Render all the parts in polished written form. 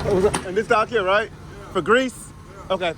And this dock here, right? For grease? Okay.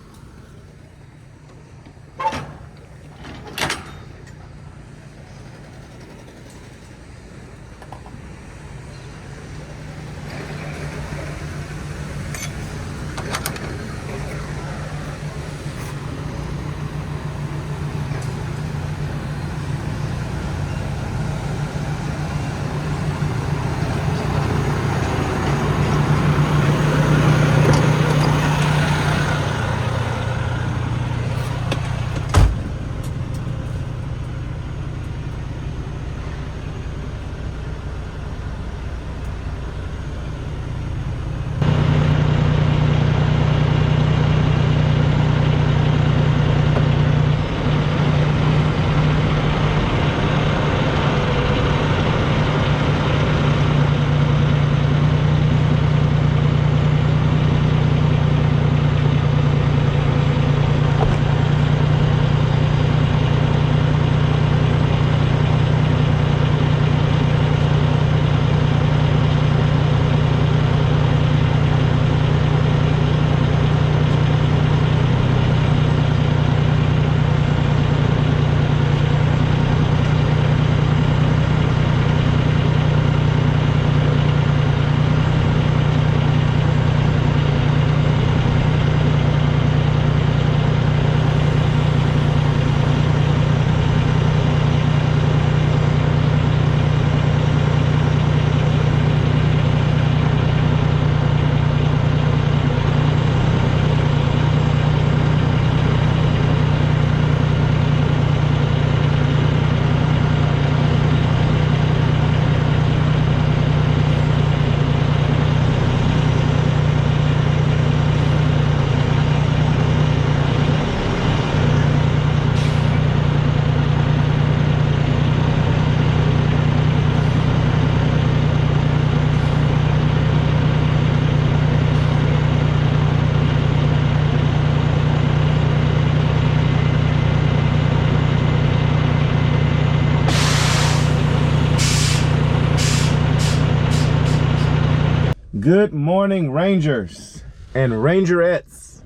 Good morning, Rangers and Rangerettes.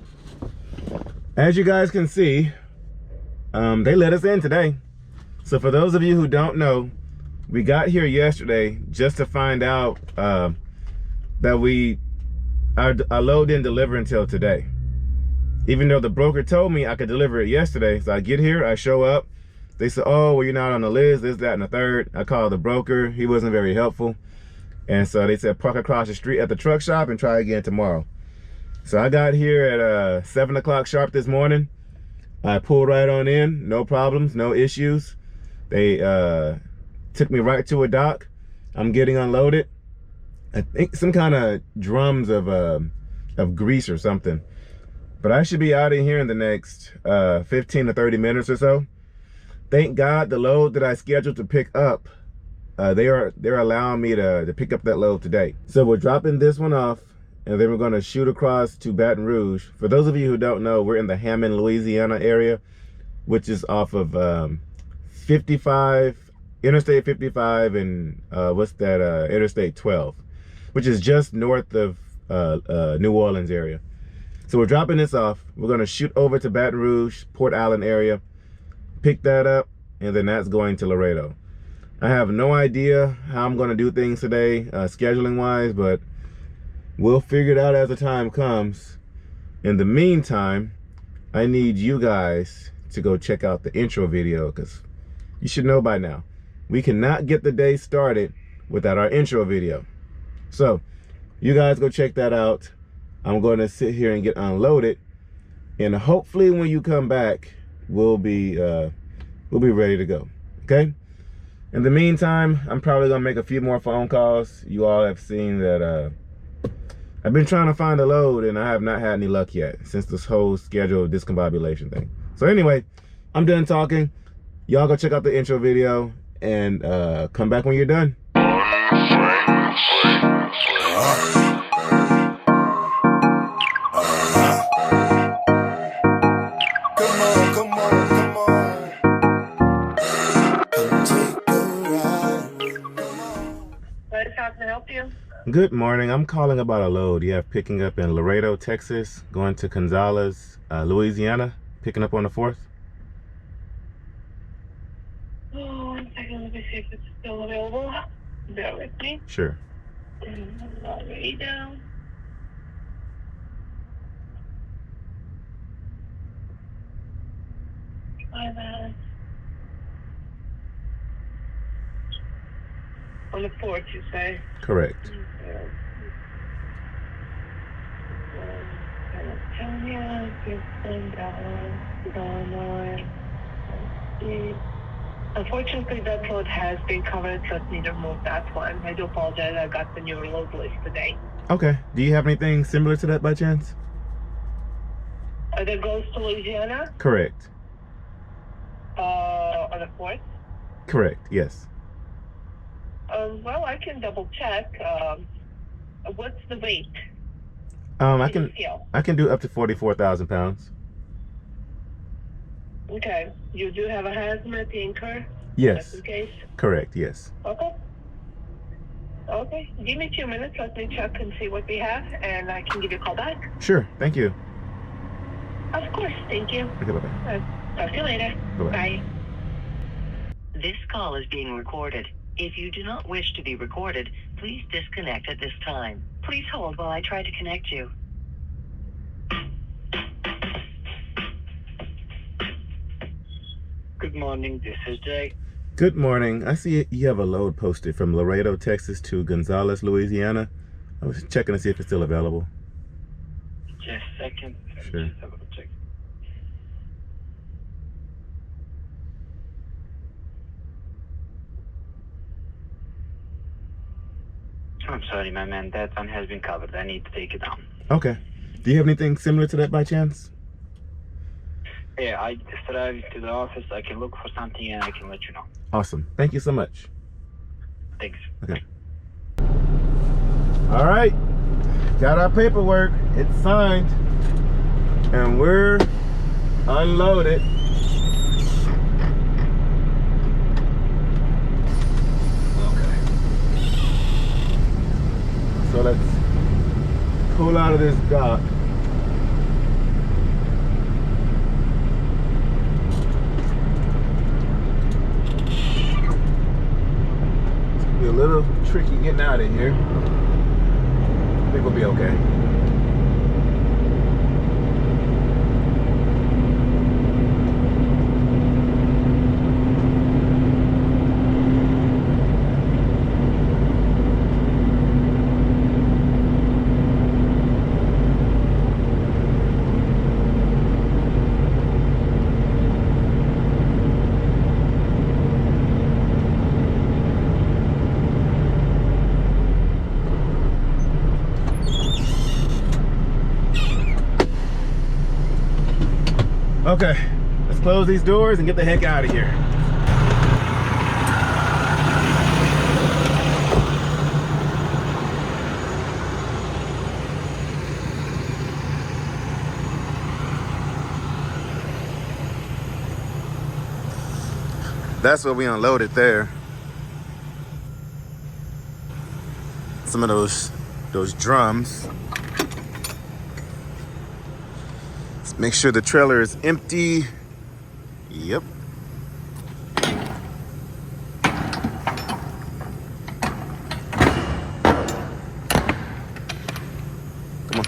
As you guys can see, they let us in today. So for those of you who don't know, we got here yesterday just to find out that our load didn't deliver until today. Even though the broker told me I could deliver it yesterday. So I get here, I show up. They said, oh, well, you're not on the list, this, that, and the third. I called the broker. He wasn't very helpful. And so they said, park across the street at the truck shop and try again tomorrow. So I got here at 7 o'clock sharp this morning. I pulled right on in, no problems, no issues. They took me right to a dock. I'm getting unloaded. I think some kind of drums of grease or something. But I should be out of here in the next 15 to 30 minutes or so. Thank God the load that I scheduled to pick up, they're allowing me to pick up that load today. So we're dropping this one off, and then we're going to shoot across to Baton Rouge. For those of you who don't know, we're in the Hammond, Louisiana area, which is off of 55, Interstate 55, and Interstate 12, which is just north of New Orleans area. So we're dropping this off. We're going to shoot over to Baton Rouge, Port Allen area, pick that up, and then that's going to Laredo. I have no idea how I'm going to do things today, scheduling wise, but we'll figure it out as the time comes. In the meantime, I need you guys to go check out the intro video, because you should know by now, we cannot get the day started without our intro video. So you guys go check that out. I'm going to sit here and get unloaded, and hopefully when you come back, we'll be ready to go. Okay. In the meantime, I'm probably gonna make a few more phone calls. You all have seen that I've been trying to find a load, and I have not had any luck yet since this whole schedule discombobulation thing. So anyway, I'm done talking. Y'all go check out the intro video and come back when you're done. Good morning. I'm calling about a load you have picking up in Laredo, Texas, going to Gonzales, Louisiana, picking up on the 4th. Oh, 1 second. Let me see if it's still available. Bear with me. Sure. Laredo. Try that. On the 4th, you say? Correct. California, Houston, Dallas, Illinois. Unfortunately, that load has been covered, so I need to remove that one. I do apologize. I got the new load list today. Okay. Do you have anything similar to that by chance? That goes to Louisiana? Correct. On the 4th? Correct. Yes. Well, I can double check. What's the weight? I can do up to 44,000 pounds. Okay. You do have a hazmat anchor? Yes. Just in case? Correct. Yes. Okay. Okay. Give me 2 minutes. Let me check and see what we have, and I can give you a call back. Sure. Thank you. Of course. Thank you. Okay. Bye-bye. Talk to you later. Bye-bye. Bye. This call is being recorded. If you do not wish to be recorded, please disconnect at this time. Please hold while I try to connect you. Good morning, this is Jay. Good morning. I see you have a load posted from Laredo, Texas to Gonzales, Louisiana. I was checking to see if it's still available. Just a second. Sure. Just have a check. I'm sorry, my man. That one has been covered. I need to take it down. Okay. Do you have anything similar to that by chance? Yeah, I just arrived to the office. I can look for something and I can let you know. Awesome. Thank you so much. Thanks. Okay. All right. Got our paperwork. It's signed. And we're unloaded. Okay. So let's pull out of this dock. Be a little tricky getting out of here. I think we'll be okay. Okay, let's close these doors and get the heck out of here. That's what we unloaded there. Some of those drums. Let's make sure the trailer is empty. Yep. Come on.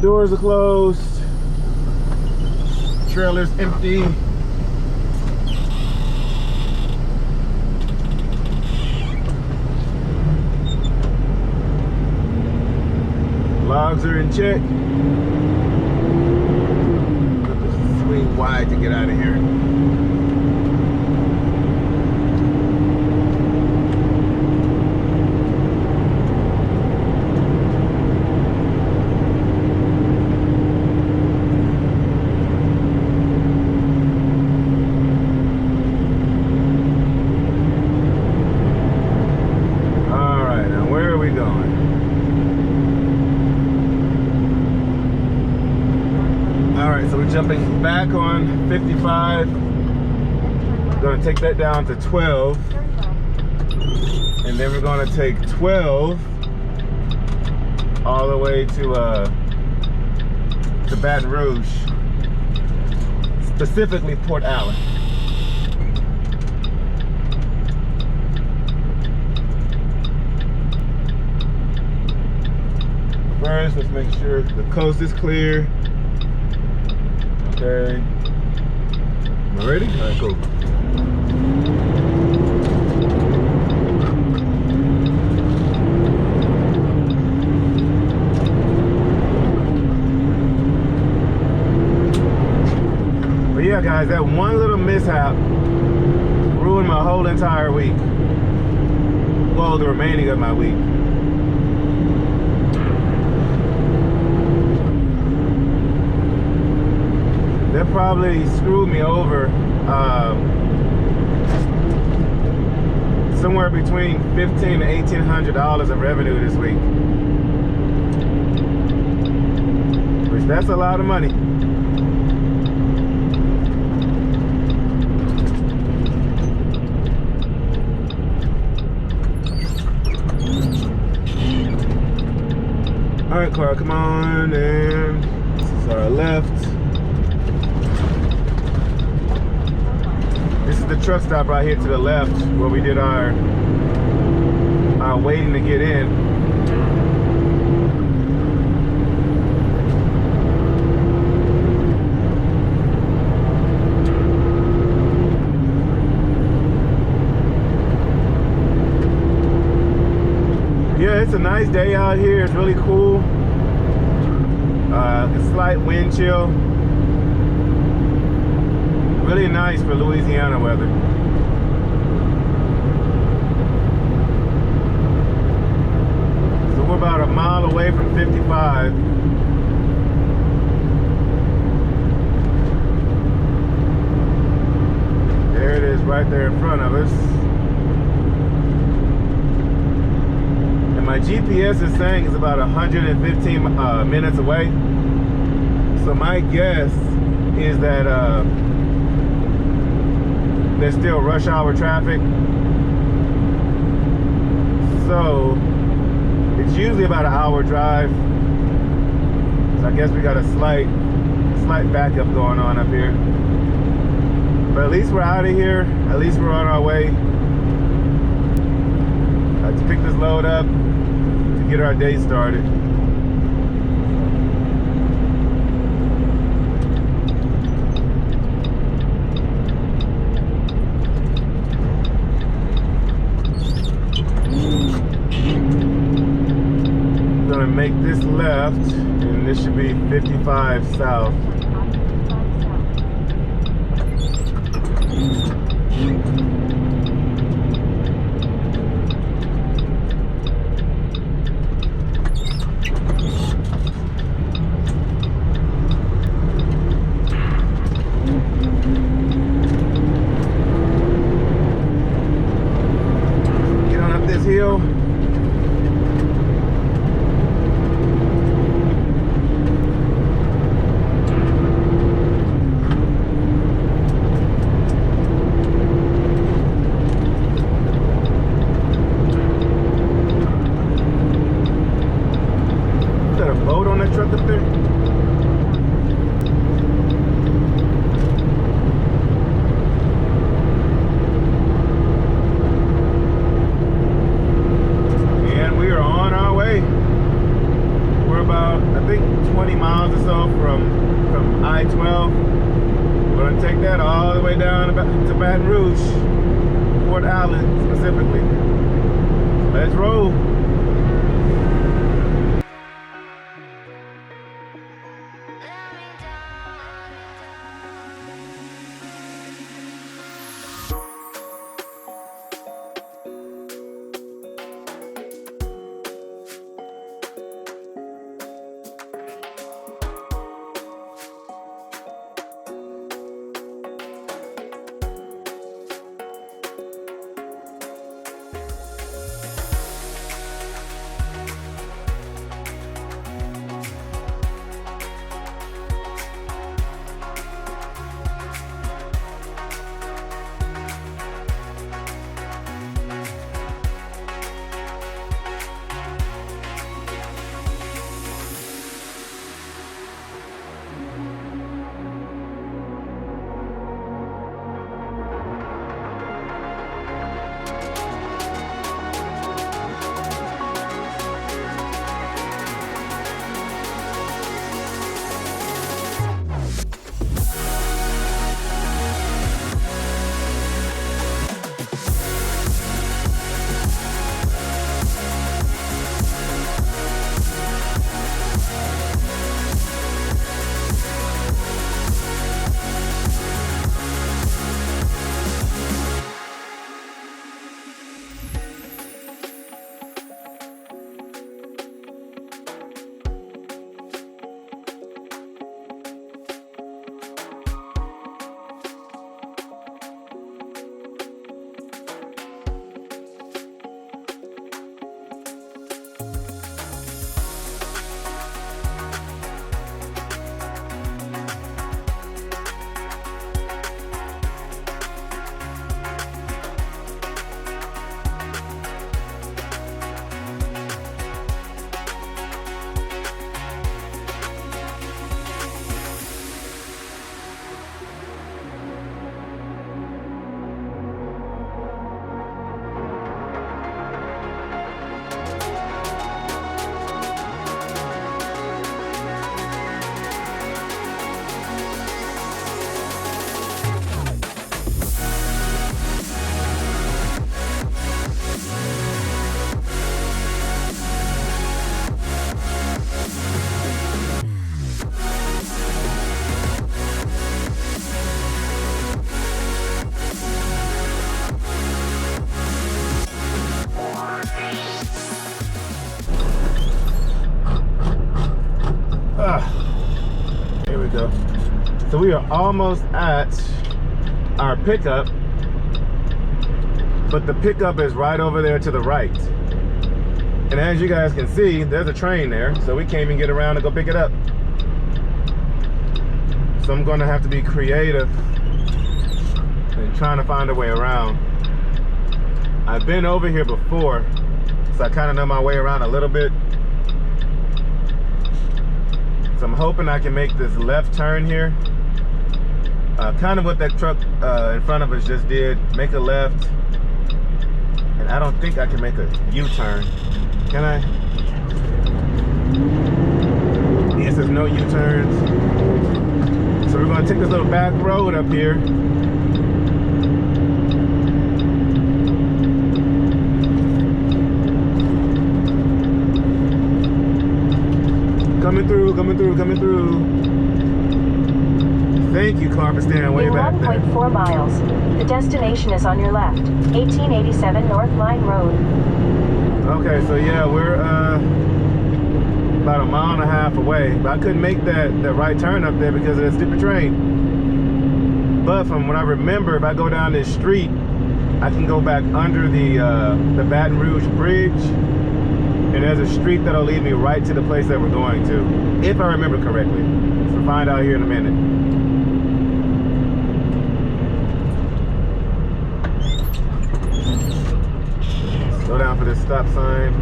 Doors are closed. Trailer's empty. Logs are in check. Swing wide to get out of here. Jumping back on 55. Gonna take that down to 12. And then we're gonna take 12 all the way to Baton Rouge, specifically Port Allen. First, let's make sure the coast is clear. Okay. Am I ready? All right, cool. But yeah, guys, that one little mishap ruined my whole entire week. Well, the remaining of my week. That probably screwed me over somewhere between $1,500 to $1,800 of revenue this week, which that's a lot of money. All right, car, come on, and this is our left. This is the truck stop right here to the left where we did our waiting to get in. Yeah, it's a nice day out here. It's really cool. A slight wind chill. Really nice for Louisiana weather. So we're about a mile away from 55. There it is right there in front of us. And my GPS is saying it's about 115 minutes away. So my guess is that there's still rush hour traffic. So it's usually about an hour drive. So I guess we got a slight backup going on up here. But at least we're out of here. At least we're on our way to pick this load up to get our day started. Make this left, and this should be 55 south. Get on up this hill. To Baton Rouge, Port Allen specifically. Let's roll. Here we go. So we are almost at our pickup, but the pickup is right over there to the right. And as you guys can see, there's a train there, so we can't even get around to go pick it up. So I'm gonna have to be creative and trying to find a way around. I've been over here before, so I kind of know my way around a little bit. So I'm hoping I can make this left turn here. Kind of what that truck in front of us just did. Make a left. And I don't think I can make a U-turn. Can I? Yes, there's no U-turns. So we're gonna take this little back road up here. Coming through, coming through, coming through. Thank you, car, for staying way back there. 1.4 miles. The destination is on your left. 1887 North Line Road. Okay, so yeah, we're about a mile and a half away. But I couldn't make that right turn up there because of that stupid train. But from what I remember, if I go down this street, I can go back under the Baton Rouge Bridge. And there's a street that'll lead me right to the place that we're going to, if I remember correctly. So we'll find out here in a minute. Slow down for this stop sign.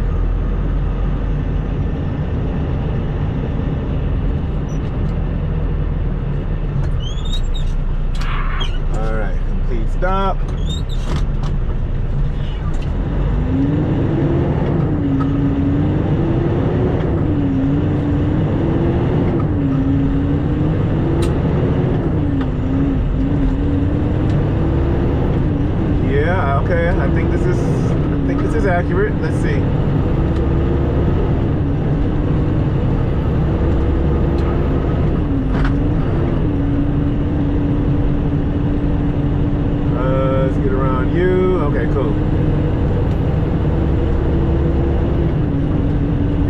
All right, complete stop. Okay, I think this is accurate. Let's see. Let's get around you. Okay, cool.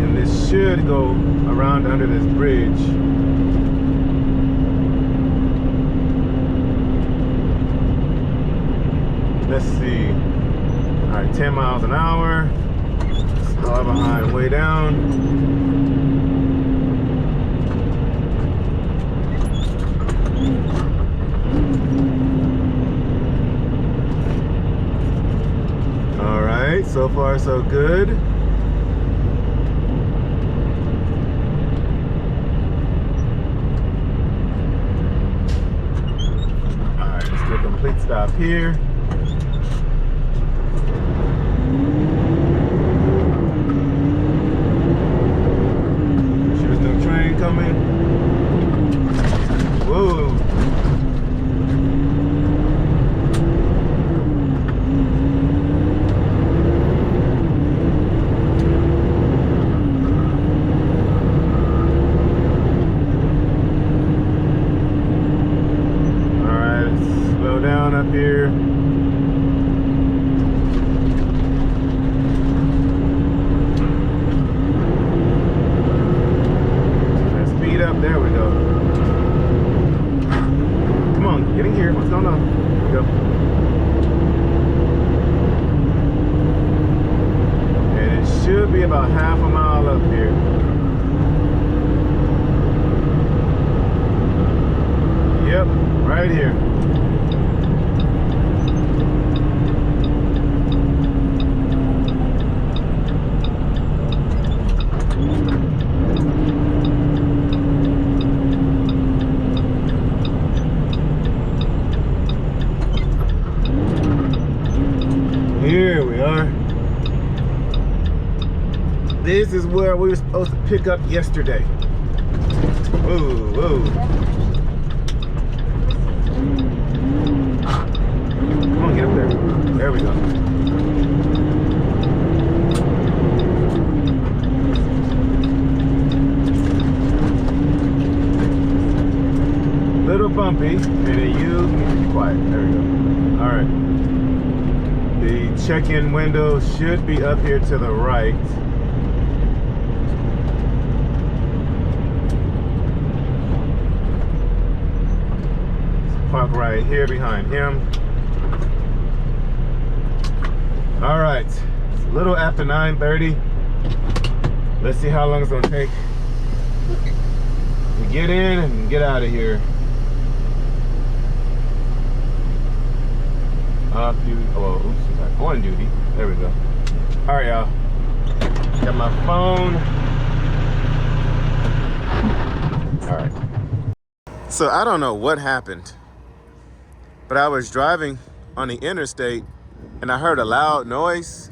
And this should go around under this bridge. Let's see. All right, 10 miles an hour. Slow behind, way down. All right, so far so good. All right, let's do a complete stop here. Coming. Whoa. All right, let's slow down up here. There we go. Come on, get in here. What's going on? Here we go. And it should be about half a mile up here. Yep, right here. Here we are. This is where we were supposed to pick up yesterday. Whoa, whoa. Come on, get up there. There we go. Little bumpy, and then you be quiet. There we go. All right. The check-in window should be up here to the right. Park right here behind him. All right, it's a little after 9:30. Let's see how long it's gonna take to get in and get out of here. Off duty, oh, oops, sorry, on duty. There we go. All right, y'all. Got my phone. All right. So I don't know what happened, but I was driving on the interstate and I heard a loud noise.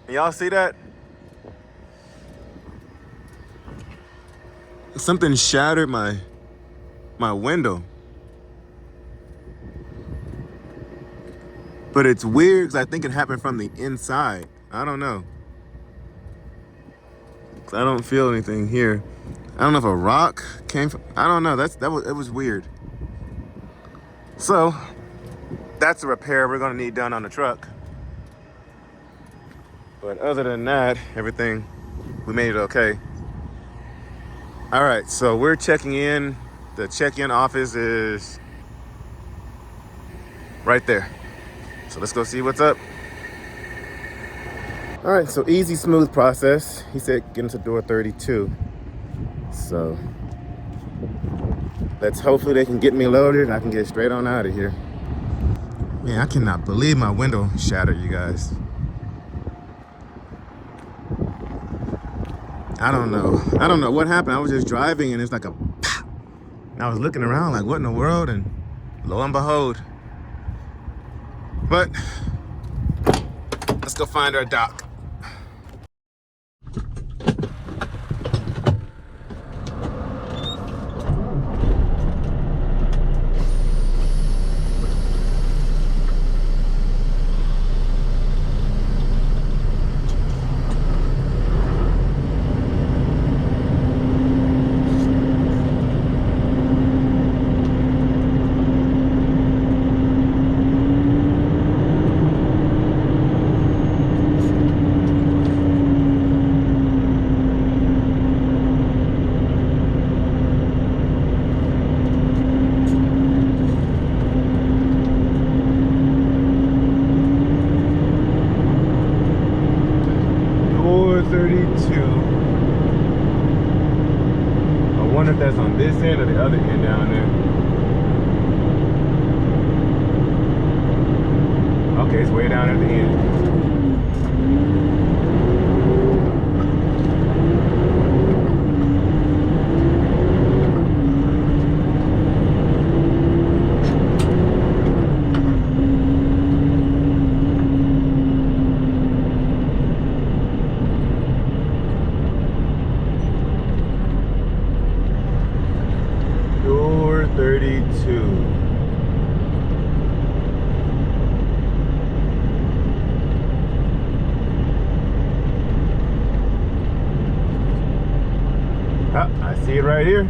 Y'all see that? Something shattered my window. But it's weird because I think it happened from the inside. I don't know. I don't feel anything here. I don't know if a rock came from, I don't know. It was weird. So that's a repair we're gonna need done on the truck. But other than that, everything, we made it okay. All right, so we're checking in. The check-in office is right there. So let's go see what's up. All right, so easy, smooth process. He said get into door 32. So hopefully they can get me loaded and I can get straight on out of here. Man, I cannot believe my window shattered, you guys. I don't know what happened. I was just driving and it's like a pop. And I was looking around like, what in the world? And lo and behold. But let's go find our doc. I wonder if that's on this end or the other end down there. Okay, it's way down at the end. Door 32. I see it right here.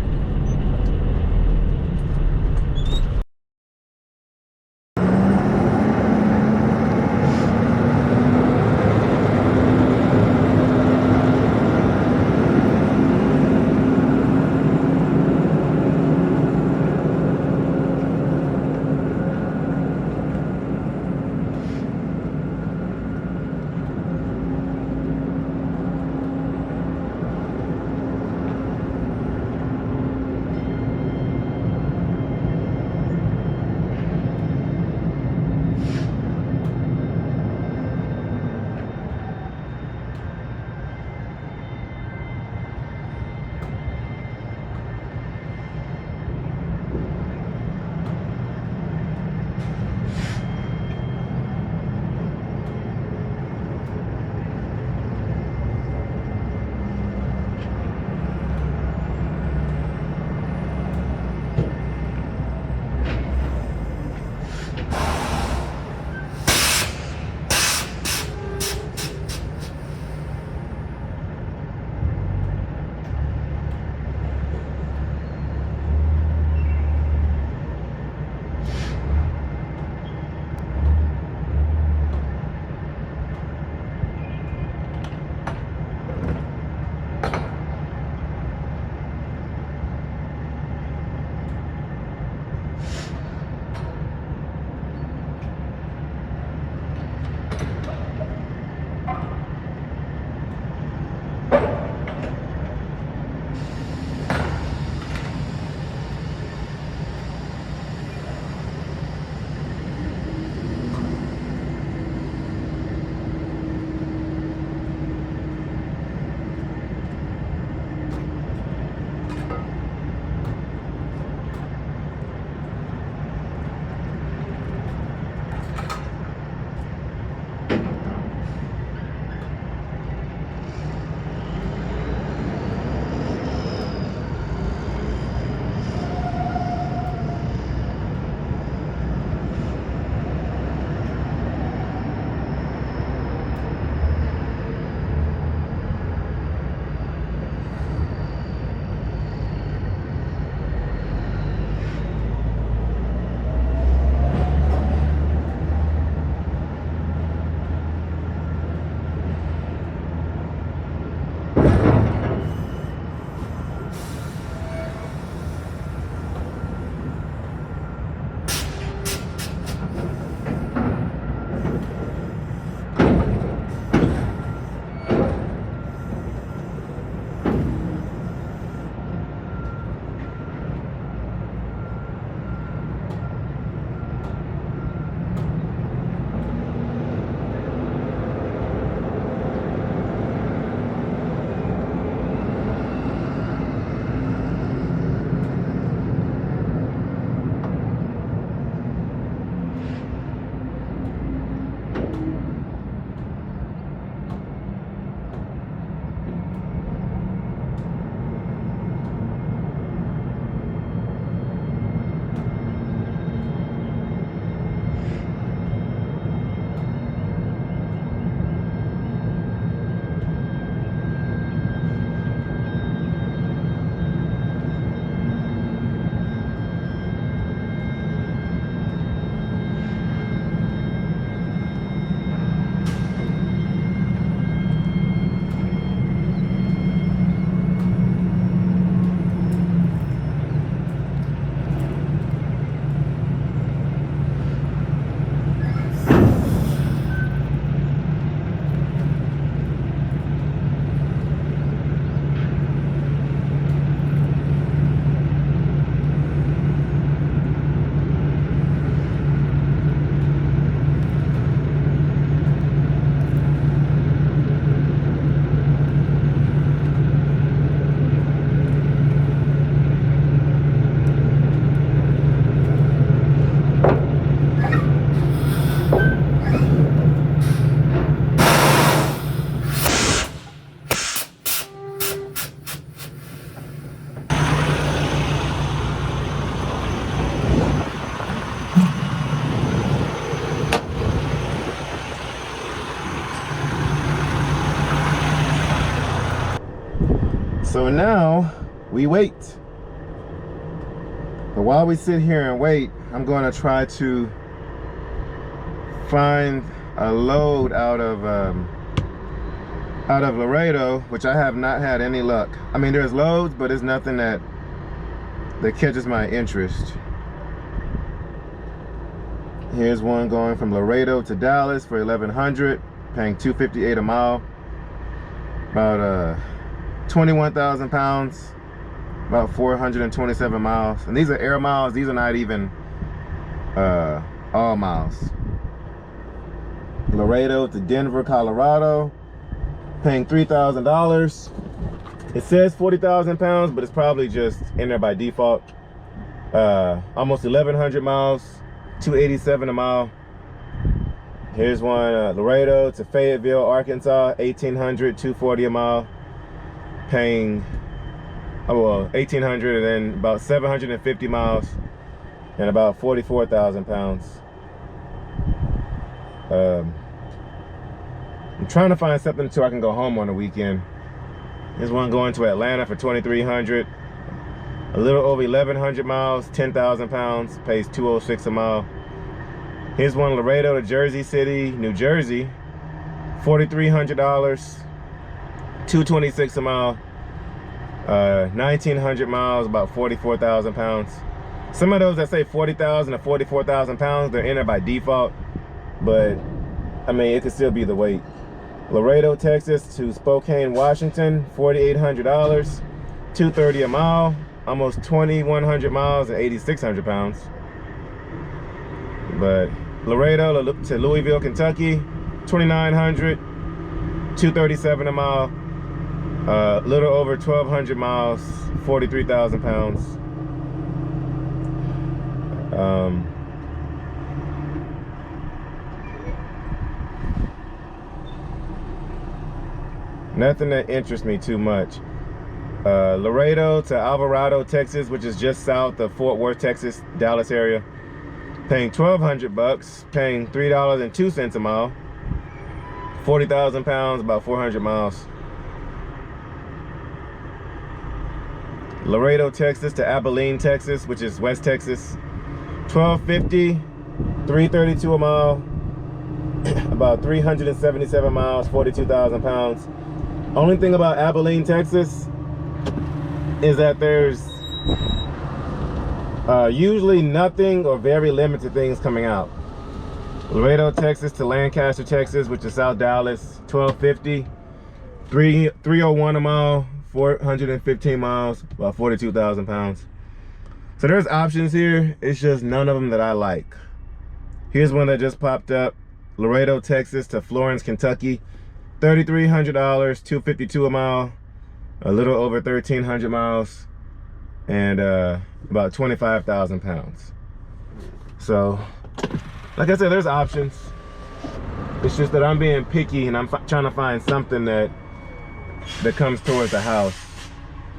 So now we wait. But while we sit here and wait, I'm going to try to find a load out of Laredo, which I have not had any luck. I mean, there's loads, but it's nothing that catches my interest. Here's one going from Laredo to Dallas for $1,100, paying $258 a mile. About 21,000 pounds, about 427 miles. And these are air miles. These are not even all miles. Laredo to Denver, Colorado, paying $3,000. It says 40,000 pounds, but it's probably just in there by default. Almost 1,100 miles, 287 a mile. Here's one, Laredo to Fayetteville, Arkansas, 1,800, 240 a mile, paying, oh well, 1,800, and then about 750 miles and about 44,000 pounds. I'm trying to find something so I can go home on the weekend. There's one going to Atlanta for 2,300, a little over 1,100 miles, 10,000 pounds, pays 206 a mile. Here's one, Laredo to Jersey City, New Jersey, $4,300, 226 a mile, 1,900 miles, about 44,000 pounds. Some of those that say 40,000 to 44,000 pounds, they're in there by default, but I mean, it could still be the weight. Laredo, Texas to Spokane, Washington, $4,800, 230 a mile, almost 2,100 miles and 8,600 pounds. But Laredo to Louisville, Kentucky, 2,900, 237 a mile, a little over 1,200 miles, 43,000 pounds. Nothing that interests me too much. Laredo to Alvarado, Texas, which is just south of Fort Worth, Texas, Dallas area, paying $1,200, paying $3.02 a mile, 40,000 pounds, about 400 miles. Laredo, Texas to Abilene, Texas, which is West Texas, $1,250, 332 a mile, about 377 miles, 42,000 pounds. Only thing about Abilene, Texas is that there's usually nothing or very limited things coming out. Laredo, Texas to Lancaster, Texas, which is South Dallas, $1,250, 301 a mile, 415 miles, about 42,000 pounds. So there's options here. It's just none of them that I like. Here's one that just popped up. Laredo, Texas to Florence, Kentucky, $3,300, 252 a mile, a little over 1,300 miles, and about 25,000 pounds. So, like I said, there's options. It's just that I'm being picky and I'm trying to find something that comes towards the house,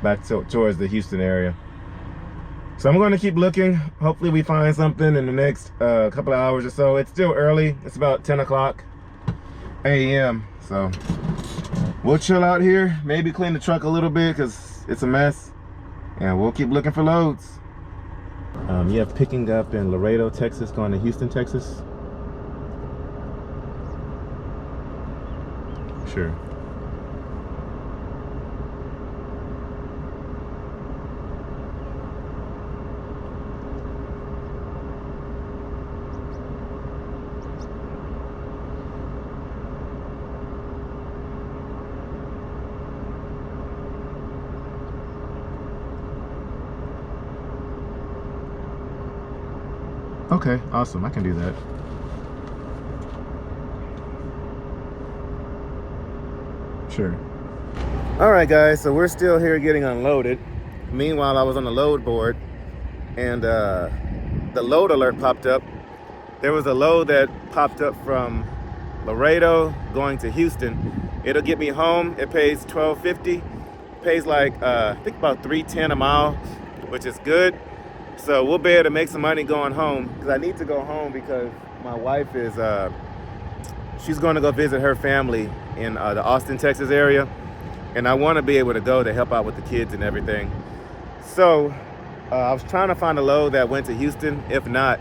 back towards the Houston area. So I'm going to keep looking. Hopefully we find something in the next couple of hours or so. It's still early. It's about 10 o'clock a.m. So we'll chill out here, maybe clean the truck a little bit because it's a mess, and we'll keep looking for loads. You have picking up in Laredo, Texas, going to Houston, Texas. Sure. Okay, awesome. I can do that. Sure. All right, guys, so we're still here getting unloaded. Meanwhile, I was on the load board, and the load alert popped up. There was a load that popped up from Laredo going to Houston. It'll get me home. It pays $1,250. Pays like I think about $310 a mile, which is good. So we'll be able to make some money going home, because I need to go home because my wife is she's going to go visit her family in the Austin, Texas area. and I want to be able to go to help out with the kids and everything. So I was trying to find a load that went to Houston. If not,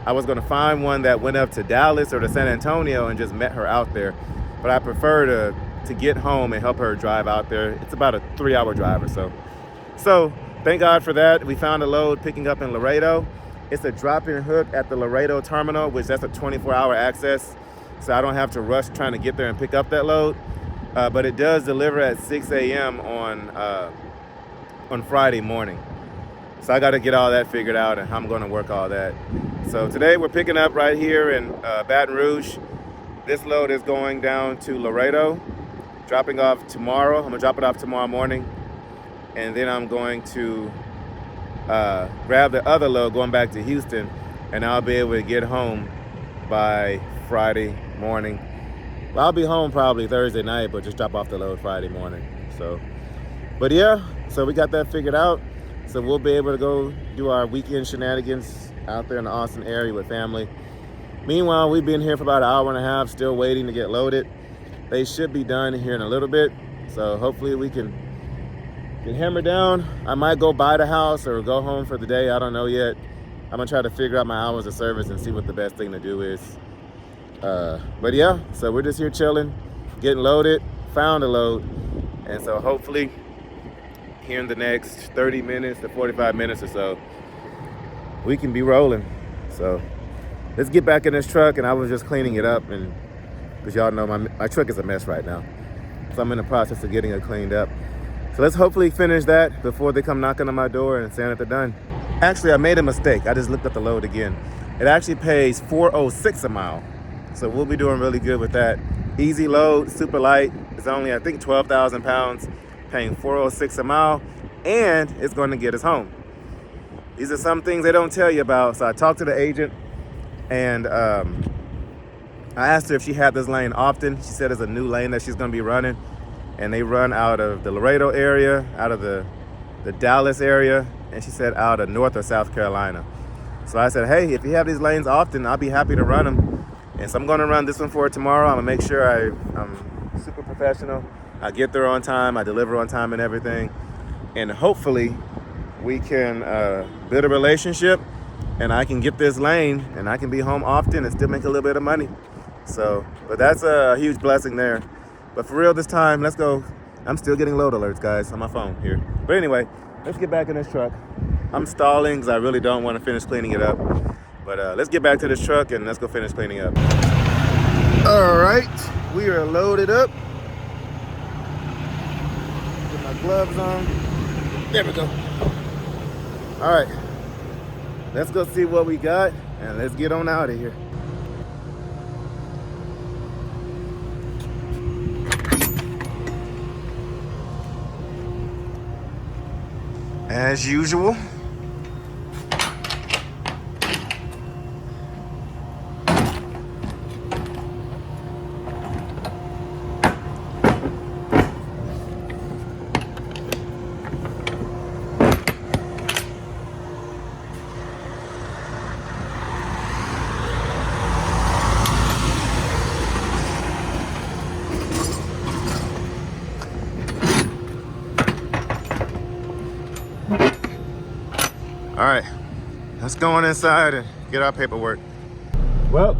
I was going to find one that went up to Dallas or to San Antonio and just met her out there. But I prefer to get home and help her drive out there. It's about a 3-hour drive or so. So thank God for that. We found a load picking up in Laredo. It's a drop-in hook at the Laredo terminal, which that's a 24-hour access. So I don't have to rush trying to get there and pick up that load. But it does deliver at 6 a.m. on Friday morning. So I got to get all that figured out and how I'm going to work all that. So today we're picking up right here in Baton Rouge. This load is going down to Laredo, dropping off tomorrow. I'm going to drop it off tomorrow morning. And then I'm going to grab the other load going back to Houston, and I'll be able to get home by Friday morning. Well, I'll be home probably Thursday night, but just drop off the load Friday morning. So, but yeah, so we got that figured out. So we'll be able to go do our weekend shenanigans out there in the Austin area with family. Meanwhile, we've been here for about an hour and a half, still waiting to get loaded. They should be done here in a little bit. So hopefully we can hammer down. I might go buy the house or go home for the day. I don't know yet. I'm gonna try to figure out my hours of service and see what the best thing to do is. But yeah, so we're just here chilling, getting loaded, found a load. And so hopefully here in the next 30 minutes to 45 minutes or so, we can be rolling. So let's get back in this truck. And I was just cleaning it up, and because y'all know my truck is a mess right now. So I'm in the process of getting it cleaned up. So let's hopefully finish that before they come knocking on my door and saying that they're done. Actually, I made a mistake. I just looked at the load again. It actually pays $4.06 a mile. So we'll be doing really good with that. Easy load, super light. It's only, I think, 12,000 pounds, paying $4.06 a mile, and it's going to get us home. These are some things they don't tell you about. So I talked to the agent, and I asked her if she had this lane often. She said it's a new lane that she's going to be running. And they run out of the Laredo area, out of the Dallas area, and she said out of North or South Carolina. So I said, hey, if you have these lanes often, I'll be happy to run them. And so I'm going to run this one for her tomorrow. I'm going to make sure I'm super professional. I get there on time, I deliver on time and everything. And hopefully we can build a relationship, and I can get this lane, and I can be home often and still make a little bit of money. So, but that's a huge blessing there. But for real this time, let's go. I'm still getting load alerts, guys, on my phone here. But anyway, let's get back in this truck. I'm stalling because I really don't want to finish cleaning it up. But let's get back to this truck and let's go finish cleaning up. All right, we are loaded up. Get my gloves on. There we go. All right, let's go see what we got and let's get on out of here. As usual. All right, let's go on inside and get our paperwork. Well,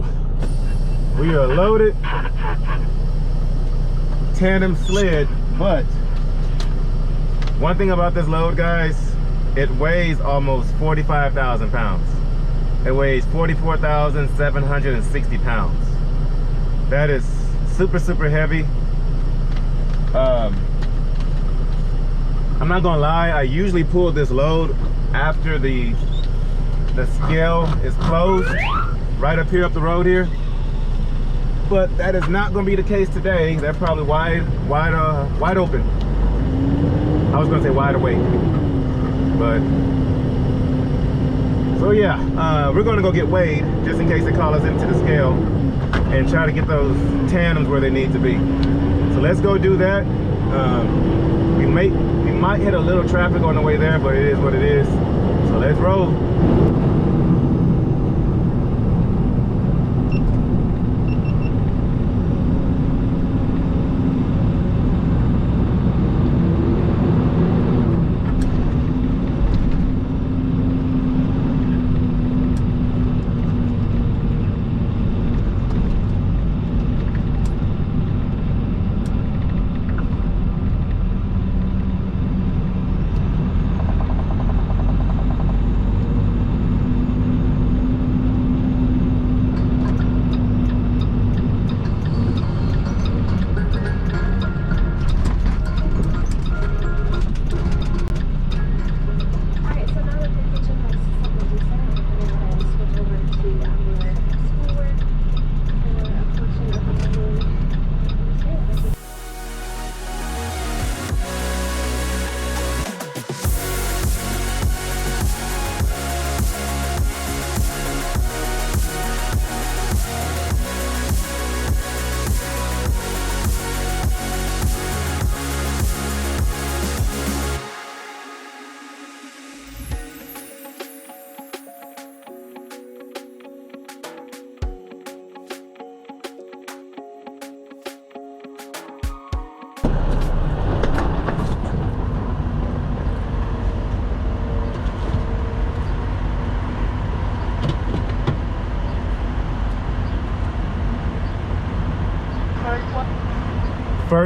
we are loaded, tandem sled, but one thing about this load, guys, it weighs almost 45,000 pounds. It weighs 44,760 pounds. That is super, super heavy. I'm not gonna lie, I usually pull this load after the scale is closed, right up here up the road here. But that is not gonna be the case today. They're probably wide open. I was gonna say wide awake, but so yeah, we're gonna go get weighed just in case they call us into the scale and try to get those tandems where they need to be. So let's go do that. We might hit a little traffic on the way there, but it is what it is. So let's roll.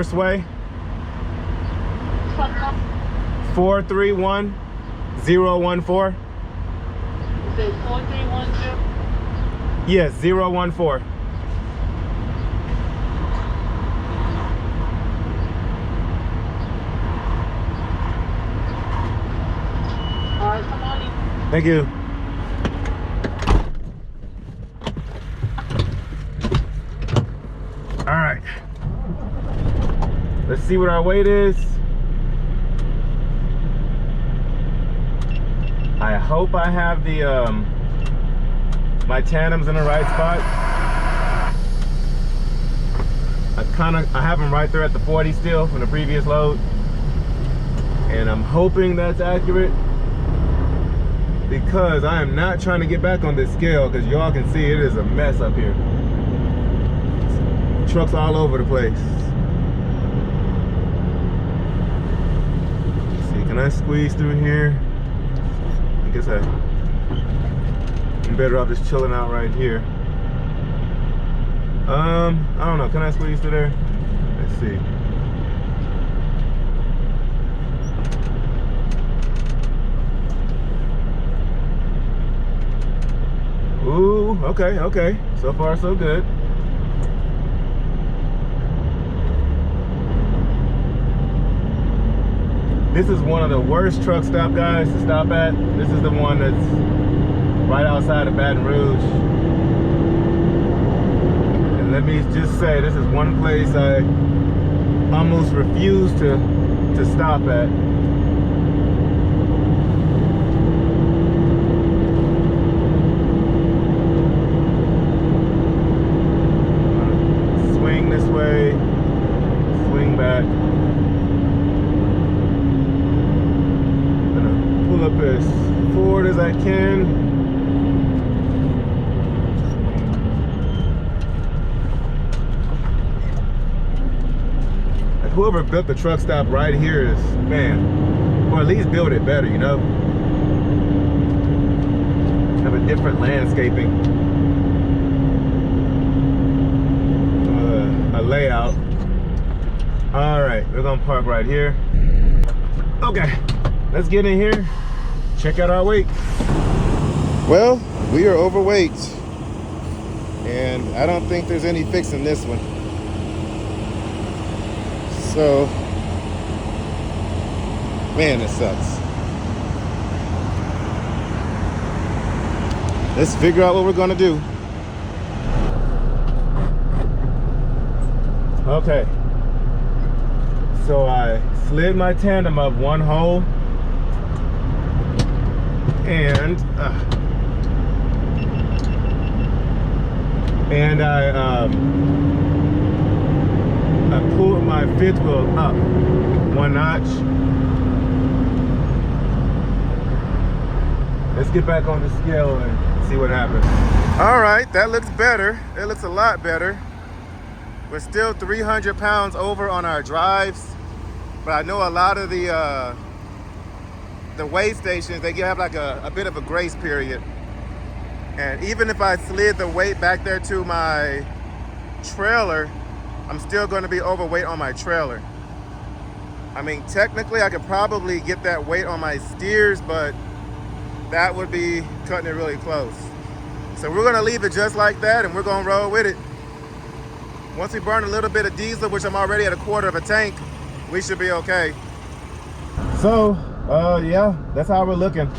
First way. 431014. Is it 4310? Yes, 014. Alright, come on in. Thank you. All right. Let's see what our weight is. I hope I have the my tandems in the right spot. I have them right there at the 40 still from the previous load, and I'm hoping that's accurate, because I am not trying to get back on this scale, because y'all can see it is a mess up here. Trucks all over the place. Let's see, can I squeeze through here? I guess I'm better off just chilling out right here. I don't know, can I squeeze through there? Let's see. Ooh, okay. So far, so good. This is one of the worst truck stop guys to stop at. This is the one that's right outside of Baton Rouge. And let me just say, this is one place I almost refuse to stop at. Swing this way, swing back. Pull up as forward as I can. Like, whoever built the truck stop right here is, man, or at least build it better, you know? Have a different landscaping, a layout. All right, we're gonna park right here. Okay, let's get in here. Check out our weight. Well, we are overweight, and I don't think there's any fixing this one. So, man, this sucks. Let's figure out what we're gonna do. Okay. So I slid my tandem up one hole, and I pulled my fifth wheel up one notch. Let's get back on the scale and see what happens. All right, that looks better. It looks a lot better. We're still 300 pounds over on our drives, but I know a lot of the weigh stations, they have like a bit of a grace period. And even if I slid the weight back there to my trailer, I'm still going to be overweight on my trailer. I mean, technically I could probably get that weight on my steers, but that would be cutting it really close. So we're going to leave it just like that, and we're going to roll with it. Once we burn a little bit of diesel, which I'm already at a quarter of a tank, we should be okay. So, yeah, that's how we're looking.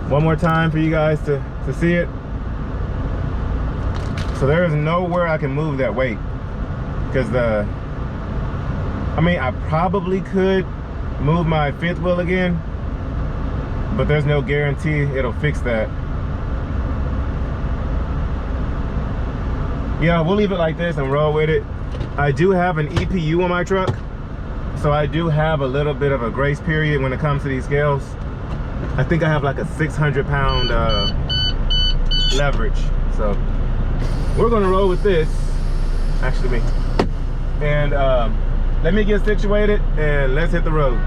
One more time for you guys to see it. So there is nowhere I can move that weight, because I mean, I probably could move my fifth wheel again, but there's no guarantee it'll fix that. Yeah, we'll leave it like this and roll with it. I do have an EPU on my truck, so I do have a little bit of a grace period when it comes to these scales. I think I have like a 600 pound leverage. So we're gonna roll with this, actually me. And let me get situated and let's hit the road.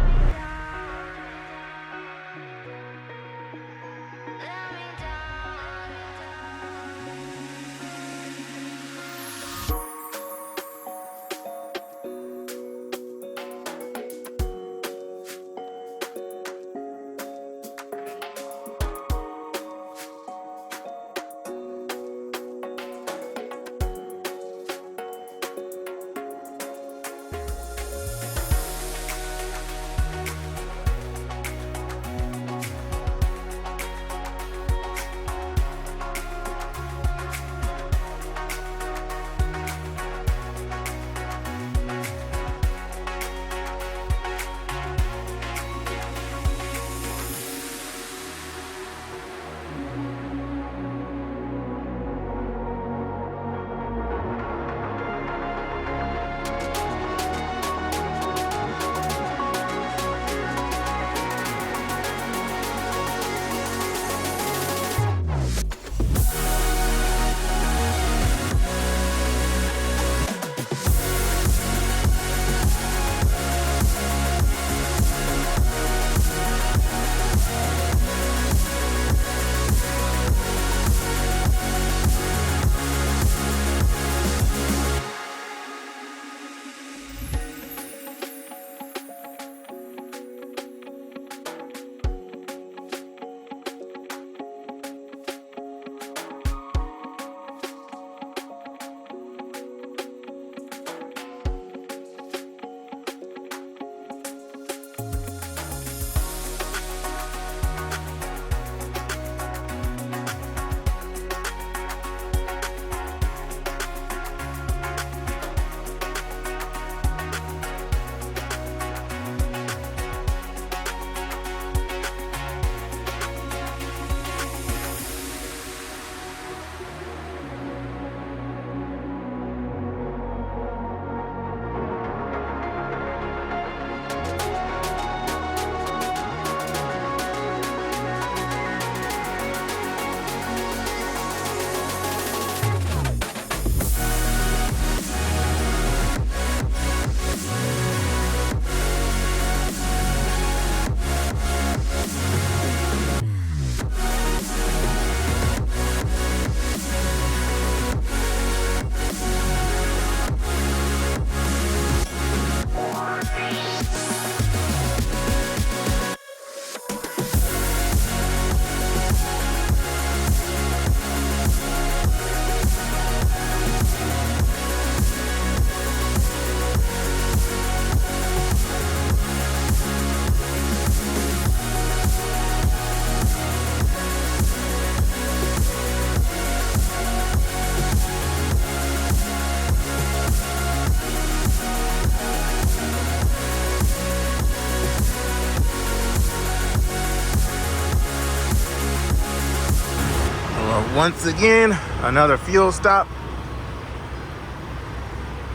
Once again, another fuel stop.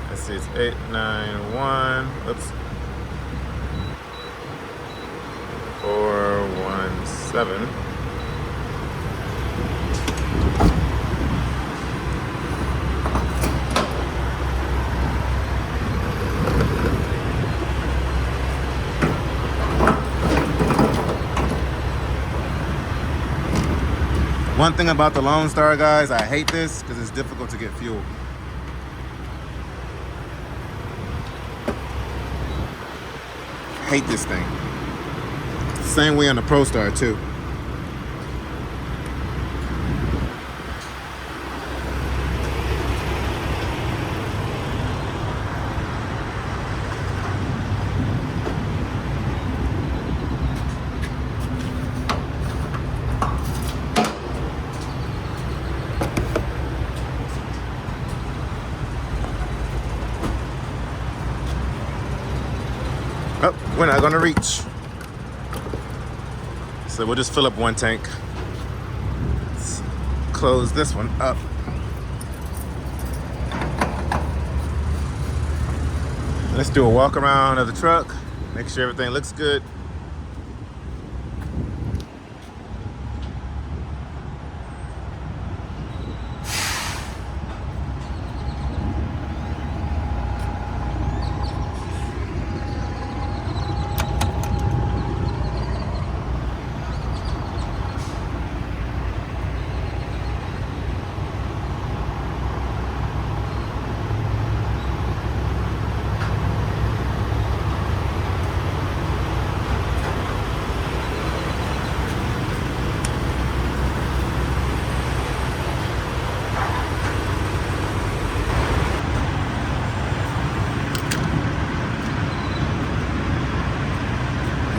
Let's see, it's 891. Oops. 417. One thing about the Lone Star, guys, I hate this because it's difficult to get fuel. Hate this thing. Same way on the Pro Star too. Oh, we're not gonna reach. So we'll just fill up one tank. Let's close this one up. Let's do a walk around of the truck. Make sure everything looks good.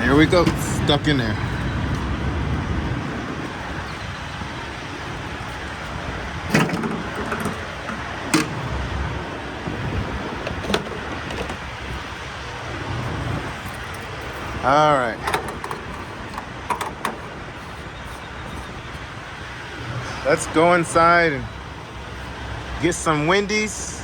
Here we go, stuck in there. All right. Let's go inside and get some Wendy's.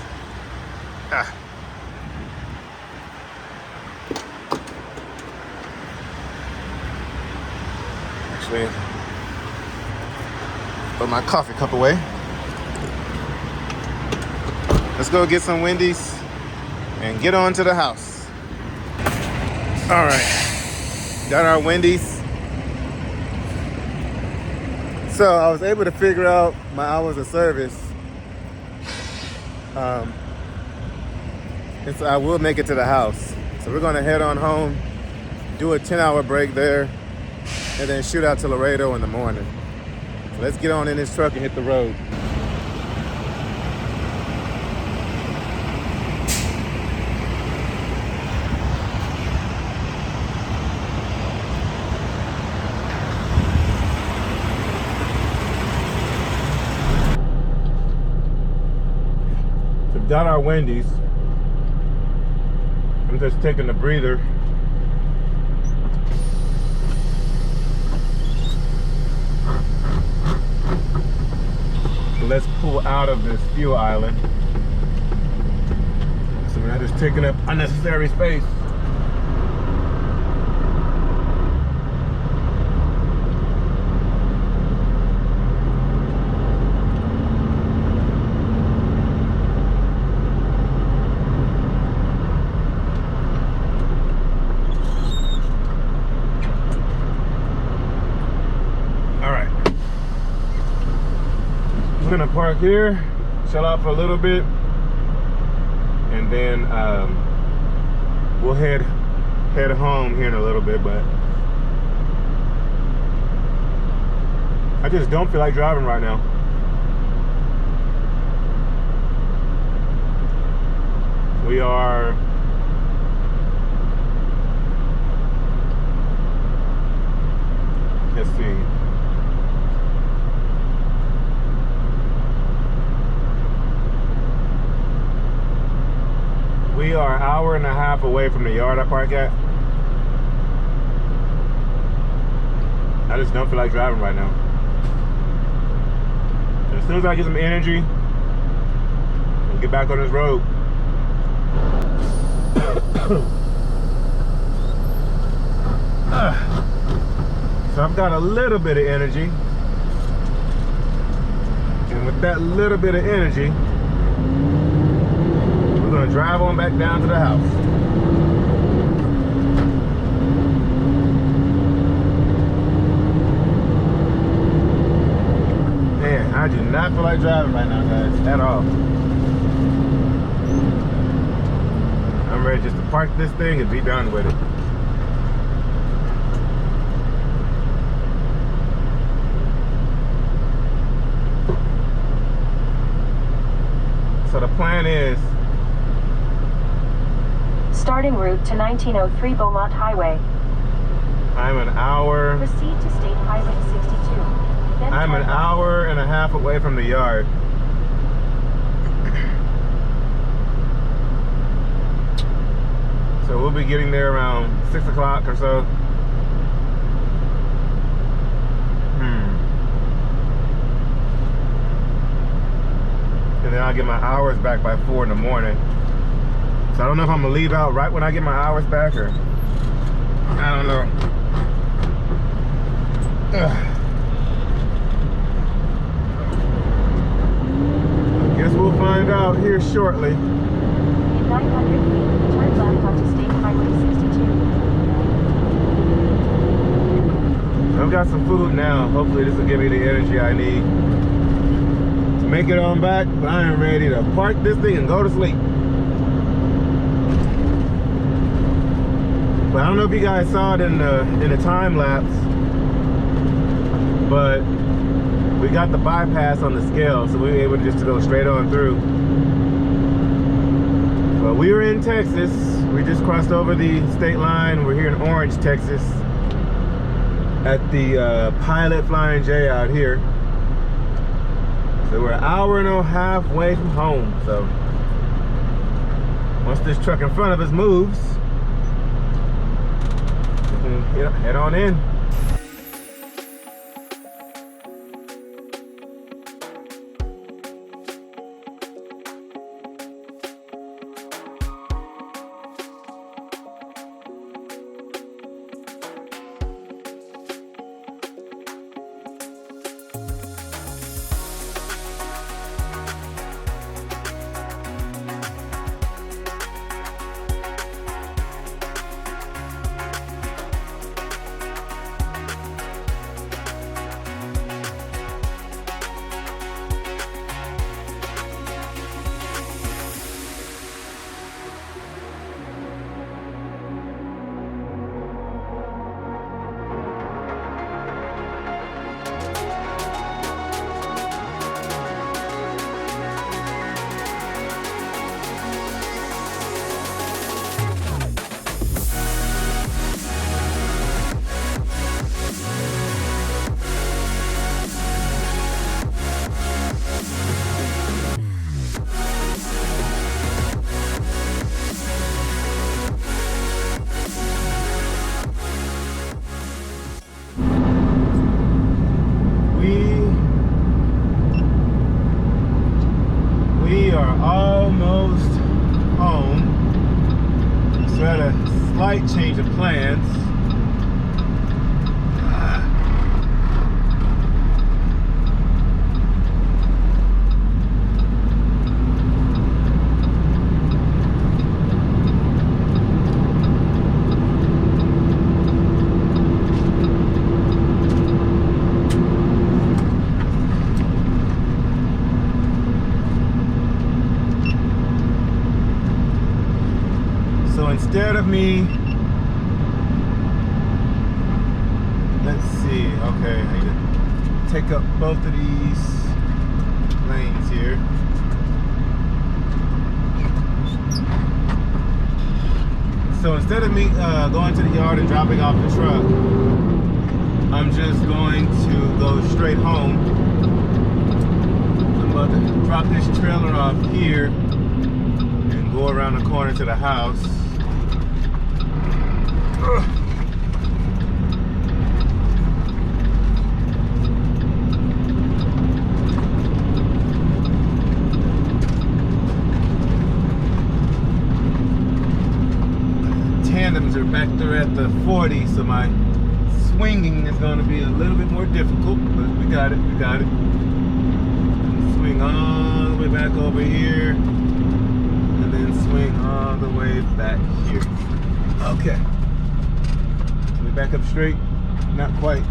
Actually, put my coffee cup away. Let's go get some Wendy's and get on to the house. All right, got our Wendy's. So I was able to figure out my hours of service. And so I will make it to the house. So we're gonna head on home, do a 10-hour break there, and then shoot out to Laredo in the morning. So let's get on in this truck and hit the road. So we've done our Wendy's. I'm just taking a breather. So let's pull out of this fuel island. So we're not just taking up unnecessary space. We're gonna park here, chill out for a little bit, and then we'll head home here in a little bit. But I just don't feel like driving right now. We are let's see. We are an hour and a half away from the yard I park at. I just don't feel like driving right now. As soon as I get some energy, we'll get back on this road. So I've got a little bit of energy. And with that little bit of energy, we're gonna drive on back down to the house. Man, I do not feel like driving right now, guys, at all. I'm ready just to park this thing and be done with it. So the plan is Starting route to 1903 Beaumont Highway. I'm an hour. Proceed to State Highway 62. Then I'm an turn left. hour and a half away from the yard. So we'll be getting there around 6 o'clock or so. And then I'll get my hours back by 4 in the morning. So I don't know if I'm gonna leave out right when I get my hours back or I don't know. I guess we'll find out here shortly. In 900 feet, turn left onto State Highway 62. I've got some food now. Hopefully this will give me the energy I need to make it on back. But I am ready to park this thing and go to sleep. But I don't know if you guys saw it in the time lapse, but we got the bypass on the scale, so we were able just to go straight on through. But we were in Texas. We just crossed over the state line. We're here in Orange, Texas, at the Pilot Flying J out here. So we're an hour and a half away from home. So once this truck in front of us moves, we can head on in. We are almost home. So I had a slight change of plans. So instead of me, let's see, okay, I need to take up both of these lanes here. So instead of me going to the yard and dropping off the truck, I'm just going to go straight home. I'm about to drop this trailer off here and go around the corner to the house. at the 40, so my swinging is going to be a little bit more difficult, but we got it. Swing all the way back over here, and then swing all the way back here. Okay. Can we back up straight? Not quite.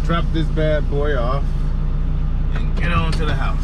Drop this bad boy off and get on to the house.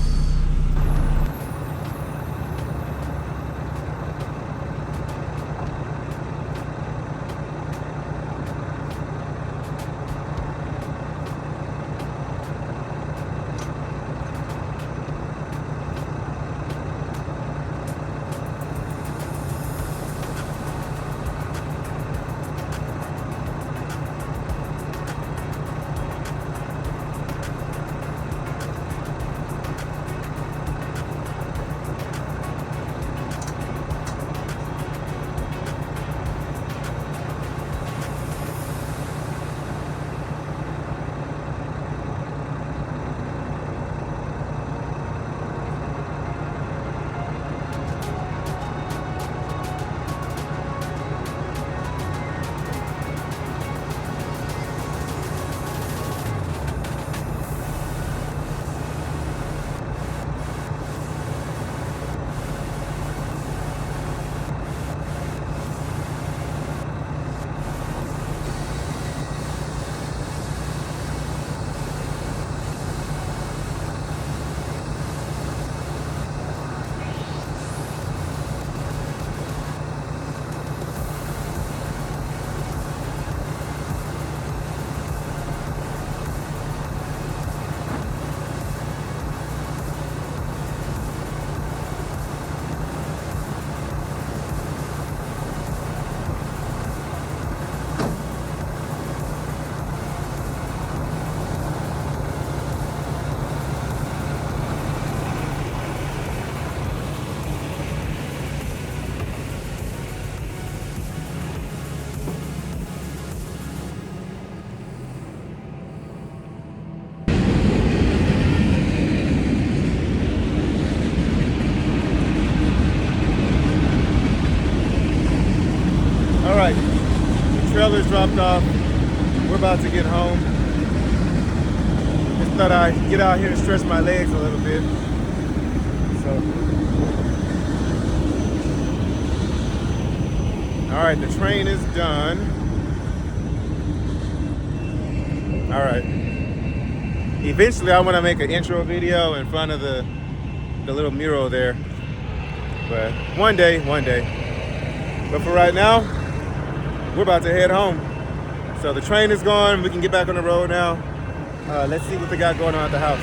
All right, the trailer's dropped off. We're about to get home. Just thought I'd get out here and stretch my legs a little bit. So, all right, the train is done. All right. Eventually, I want to make an intro video in front of the little mural there. But one day. But for right now, we're about to head home. So the train is gone. We can get back on the road now. Let's see what they got going on at the house.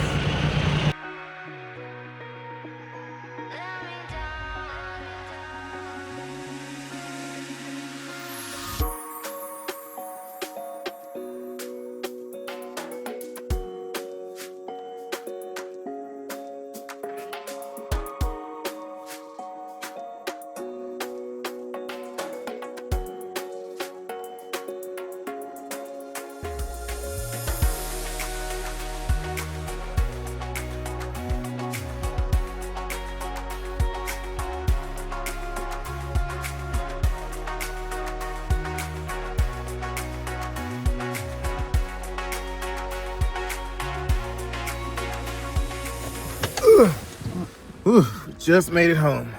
Ooh, just made it home.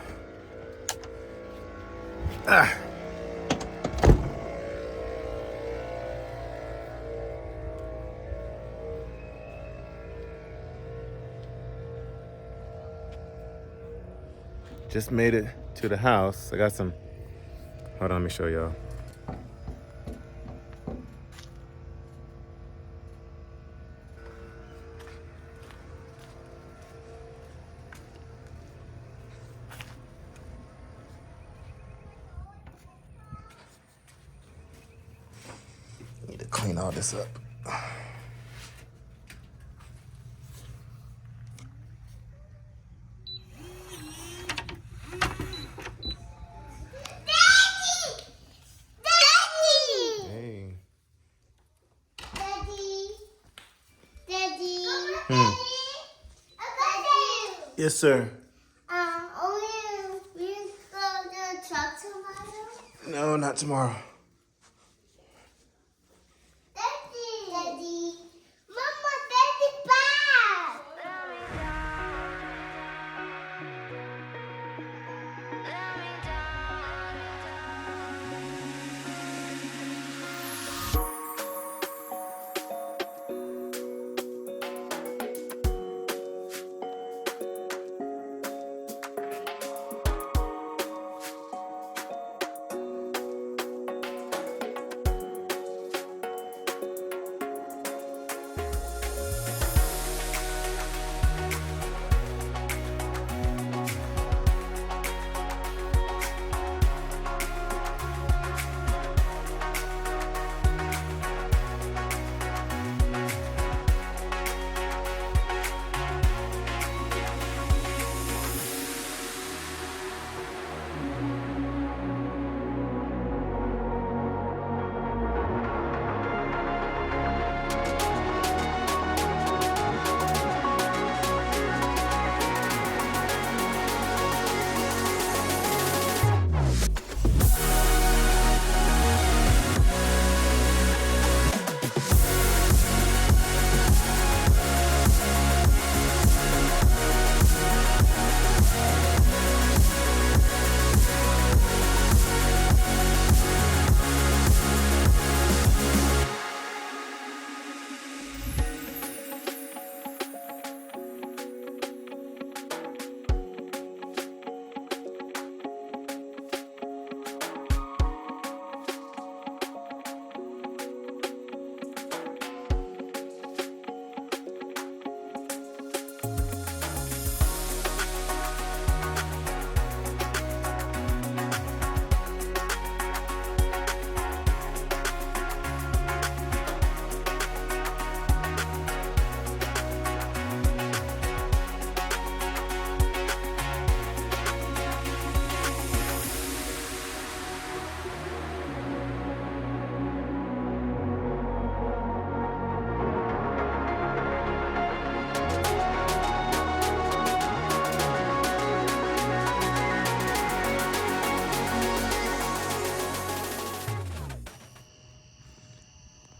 Just made it to the house. I got some Hold on, let me show y'all. Need to clean all this up. Hey. Yes, sir. We go to the truck tomorrow? No, not tomorrow. Daddy. Mama, Daddy, back.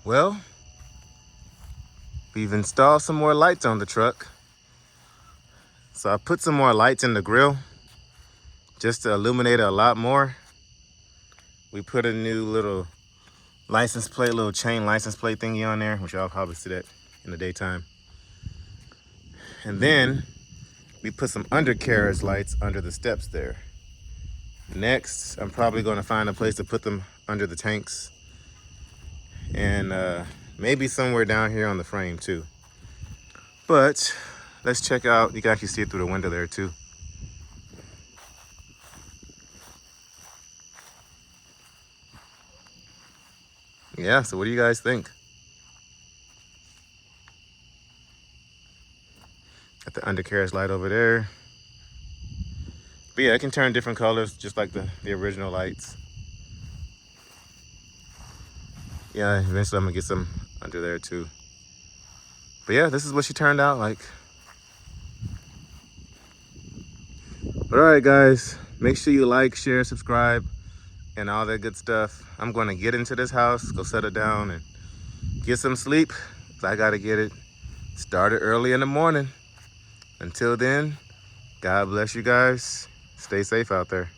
Well, we've installed some more lights on the truck. So I put some more lights in the grill just to illuminate it a lot more. We put a new little license plate, little chain license plate thingy on there, which y'all probably see that in the daytime. And then we put some undercarriage lights under the steps there. Next, I'm probably going to find a place to put them under the tanks. And maybe somewhere down here on the frame too. But let's check out, you can actually see it through the window there too. Yeah, so what do you guys think? Got the undercarriage light over there. But yeah, it can turn different colors just like the original lights. Yeah, eventually I'm gonna get some under there too. But yeah, this is what she turned out like. But all right, guys, make sure you like, share, subscribe, and all that good stuff. I'm gonna get into this house, go settle down and get some sleep. So I gotta get it started early in the morning. Until then, God bless you guys. Stay safe out there.